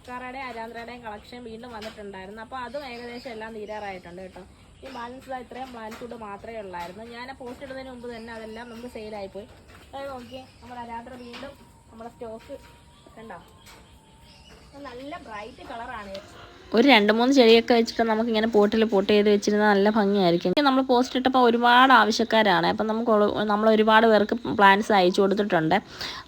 മൊക്കാറയുടെയും അരാന്ത്രയുടെയും collection വീണ്ടും വന്നിട്ടുണ്ടായിരുന്നു. അപ്പോൾ അതും ഏകദേശം എല്ലാം തീരാറായിട്ടുണ്ട് കേട്ടോ. ഈ ബാലൻസ് ഇത്രയും പ്ലാന്റ്സ് കൊണ്ട് മാത്രമേ ഉള്ളായിരുന്നു. ഞാൻ പോസ്റ്റ് ഇടുന്നതിന് മുമ്പ് തന്നെ അതെല്ലാം നമുക്ക് സെയിലായിപ്പോയി. അത് നോക്കിയേ, നമ്മുടെ അരാന്ത്ര വീണ്ടും നമ്മുടെ സ്റ്റോക്ക് കണ്ടോ, നല്ല ബ്രൈറ്റ് കളറാണ്. ഒരു 2-3 ചെടിയൊക്കെ വെച്ചിട്ട് നമുക്കിങ്ങനെ പോട്ട് ചെയ്ത് വെച്ചിരുന്നാൽ നല്ല ഭംഗിയായിരിക്കും. നമ്മൾ പോസ്റ്റ് ഇട്ടപ്പോൾ ഒരുപാട് ആവശ്യക്കാരാണ്. അപ്പം നമ്മൾ ഒരുപാട് പേർക്ക് പ്ലാന്റ്സ് അയച്ചു കൊടുത്തിട്ടുണ്ട്.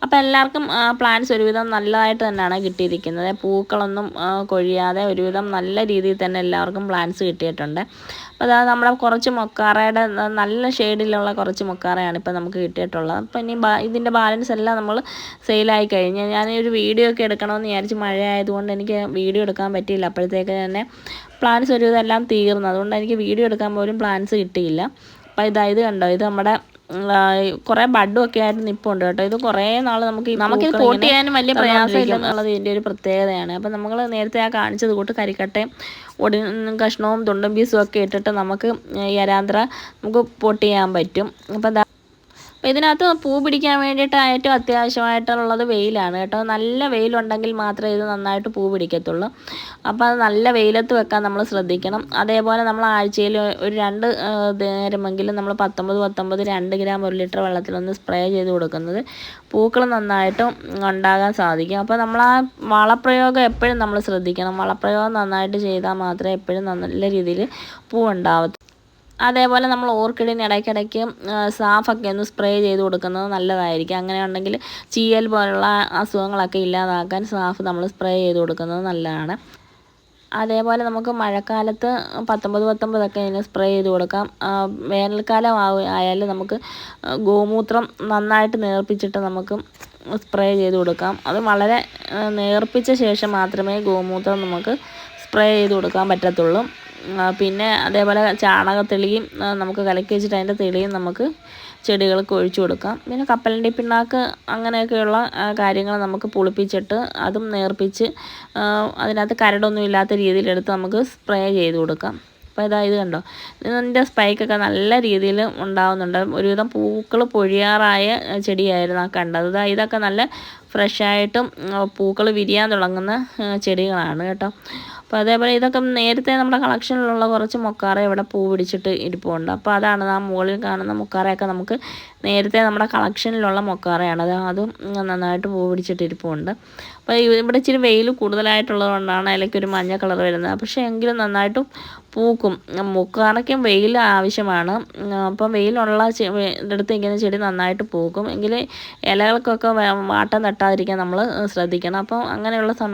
അപ്പോൾ എല്ലാവർക്കും പ്ലാന്റ്സ് ഒരുവിധം നല്ലതായിട്ട് തന്നെയാണ് കിട്ടിയിരിക്കുന്നത്. പൂക്കളൊന്നും കൊഴിയാതെ ഒരുവിധം നല്ല രീതിയിൽ തന്നെ എല്ലാവർക്കും പ്ലാന്റ്സ് കിട്ടിയിട്ടുണ്ട്. അപ്പോൾ അതായത് നമ്മുടെ കുറച്ച് മൊക്കാറയുടെ നല്ല ഷെയ്ഡിലുള്ള കുറച്ച് മൊക്കാറയാണ് ഇപ്പോൾ നമുക്ക് കിട്ടിയിട്ടുള്ളത്. അപ്പോൾ ഇനി ഇതിൻ്റെ ബാലൻസ് എല്ലാം നമ്മൾ സെയിലായി കഴിഞ്ഞ് ഞാനൊരു വീഡിയോ ഒക്കെ എടുക്കണമെന്ന് വിചാരിച്ച് മഴ ആയതുകൊണ്ട് എനിക്ക് വീഡിയോ എടുക്കാൻ പറ്റിയില്ല. അപ്പോഴത്തേക്ക് തന്നെ പ്ലാന്റ്സ് ഒരുവിധം എല്ലാം തീർന്നു. അതുകൊണ്ട് എനിക്ക് വീഡിയോ എടുക്കാൻ പോലും പ്ലാന്റ്സ് കിട്ടിയില്ല. അപ്പോൾ ഇത് കണ്ടോ, ഇത് നമ്മുടെ കുറേ ബഡും ഒക്കെ ആയിട്ട് നിൽപ്പുണ്ട് കേട്ടോ. ഇത് കുറേ നാൾ നമുക്കിത് പോട്ട് ചെയ്യാനും വലിയ പ്രയാസമില്ല എന്നുള്ളത് ഇതിൻ്റെ ഒരു പ്രത്യേകതയാണ്. അപ്പോൾ നമ്മൾ നേരത്തെ കാണിച്ചത് കൂട്ട് കരിക്കട്ടയും കഷ്ണവും തുണ്ടും പീസും ഒക്കെ ഇട്ടിട്ട് നമുക്ക് ഈ അരാന്ത്ര നമുക്ക് പോട്ട് ചെയ്യാൻ പറ്റും. അപ്പോൾ അപ്പോൾ ഇതിനകത്ത് പൂ പിടിക്കാൻ വേണ്ടിയിട്ട് ഏറ്റവും അത്യാവശ്യമായിട്ടുള്ളത് വെയിലാണ് കേട്ടോ. നല്ല വെയിലുണ്ടെങ്കിൽ മാത്രമേ ഇത് നന്നായിട്ട് പൂ പിടിക്കത്തുള്ളൂ. അപ്പോൾ അത് നല്ല വെയിലത്ത് വെക്കാൻ നമ്മൾ ശ്രദ്ധിക്കണം. അതേപോലെ നമ്മൾ ആഴ്ചയിൽ ഒരു 2 നേരമെങ്കിലും നമ്മൾ 19 2 ഗ്രാം 1 ലിറ്റർ വെള്ളത്തിലൊന്ന് സ്പ്രേ ചെയ്ത് കൊടുക്കുന്നത് പൂക്കൾ നന്നായിട്ട് ഉണ്ടാകാൻ സാധിക്കും. അപ്പോൾ നമ്മൾ ആ വളപ്രയോഗം എപ്പോഴും നമ്മൾ ശ്രദ്ധിക്കണം. വളപ്രയോഗം നന്നായിട്ട് ചെയ്താൽ മാത്രമേ എപ്പോഴും നല്ല രീതിയിൽ പൂ ഉണ്ടാവത്തുള്ളൂ. അതേപോലെ നമ്മൾ ഓർക്കിഡിന് ഇടയ്ക്കിടയ്ക്ക് സാഫൊക്കെ ഒന്ന് സ്പ്രേ ചെയ്ത് കൊടുക്കുന്നത് നല്ലതായിരിക്കും. അങ്ങനെ ഉണ്ടെങ്കിൽ ചീയൽ പോലുള്ള അസുഖങ്ങളൊക്കെ ഇല്ലാതാക്കാൻ സാഫ് നമ്മൾ സ്പ്രേ ചെയ്ത് കൊടുക്കുന്നത് നല്ലതാണ്. അതേപോലെ നമുക്ക് മഴക്കാലത്ത് 19 ഒക്കെ ഇതിന് സ്പ്രേ ചെയ്ത് കൊടുക്കാം. വേനൽക്കാലം ആയാലും നമുക്ക് ഗോമൂത്രം നന്നായിട്ട് നേർപ്പിച്ചിട്ട് നമുക്ക് സ്പ്രേ ചെയ്ത് കൊടുക്കാം. അത് വളരെ നേർപ്പിച്ച ശേഷം മാത്രമേ ഗോമൂത്രം നമുക്ക് സ്പ്രേ ചെയ്ത് കൊടുക്കാൻ പറ്റത്തുള്ളൂ. പിന്നെ അതേപോലെ ചാണകത്തെളിയും നമുക്ക് കലക്കി വെച്ചിട്ട് അതിൻ്റെ തെളിയും നമുക്ക് ചെടികൾക്ക് ഒഴിച്ചു കൊടുക്കാം. പിന്നെ കപ്പലണ്ടി പിണ്ണാക്ക് അങ്ങനെയൊക്കെയുള്ള കാര്യങ്ങൾ നമുക്ക് പുളിപ്പിച്ചിട്ട് അതും നേർപ്പിച്ച് അതിനകത്ത് കരടൊന്നും ഇല്ലാത്ത രീതിയിലെടുത്ത് നമുക്ക് സ്പ്രേ ചെയ്ത് കൊടുക്കാം. അപ്പോൾ ഇത് കണ്ടോ, ഇതിൻ്റെ സ്പൈക്കൊക്കെ നല്ല രീതിയിൽ ഉണ്ടാകുന്നുണ്ട്. ഒരുവിധം പൂക്കൾ പൊഴിയാറായ ചെടിയായിരുന്നു കണ്ടത്. ഇതൊക്കെ നല്ല ഫ്രഷായിട്ടും പൂക്കൾ വിരിയാൻ തുടങ്ങുന്ന ചെടികളാണ് കേട്ടോ. അപ്പോൾ അതേപോലെ ഇതൊക്കെ നേരത്തെ നമ്മുടെ കളക്ഷനിലുള്ള കുറച്ച് മൊക്കാറ ഇവിടെ പൂ പിടിച്ചിട്ട് ഇരിപ്പുണ്ട്. അപ്പോൾ അതാണ് ആ മുകളിൽ കാണുന്ന മൊക്കാറയൊക്കെ നമുക്ക് നേരത്തെ നമ്മുടെ കളക്ഷനിലുള്ള മൊക്കാറയാണ്. അതും നന്നായിട്ട് പൂ പിടിച്ചിട്ട് ഇരിപ്പുണ്ട്. അപ്പോൾ ഇവിടെ ഇച്ചിരി വെയിൽ കൂടുതലായിട്ടുള്ളത് കൊണ്ടാണ് അതിലേക്ക് ഒരു മഞ്ഞ കളർ വരുന്നത്. പക്ഷേ എങ്കിലും നന്നായിട്ട് പൂക്കും. മൊക്കാറയ്ക്കും വെയിൽ ആവശ്യമാണ്. അപ്പം വെയിലുള്ള ഇടത്ത് ഇങ്ങനെ ചെടി നന്നായിട്ട് പൂക്കും. എങ്കിൽ ഇലകൾക്കൊക്കെ വാട്ടം തട്ടാതിരിക്കാൻ നമ്മൾ ശ്രദ്ധിക്കണം. അപ്പോൾ അങ്ങനെയുള്ള സമയത്ത്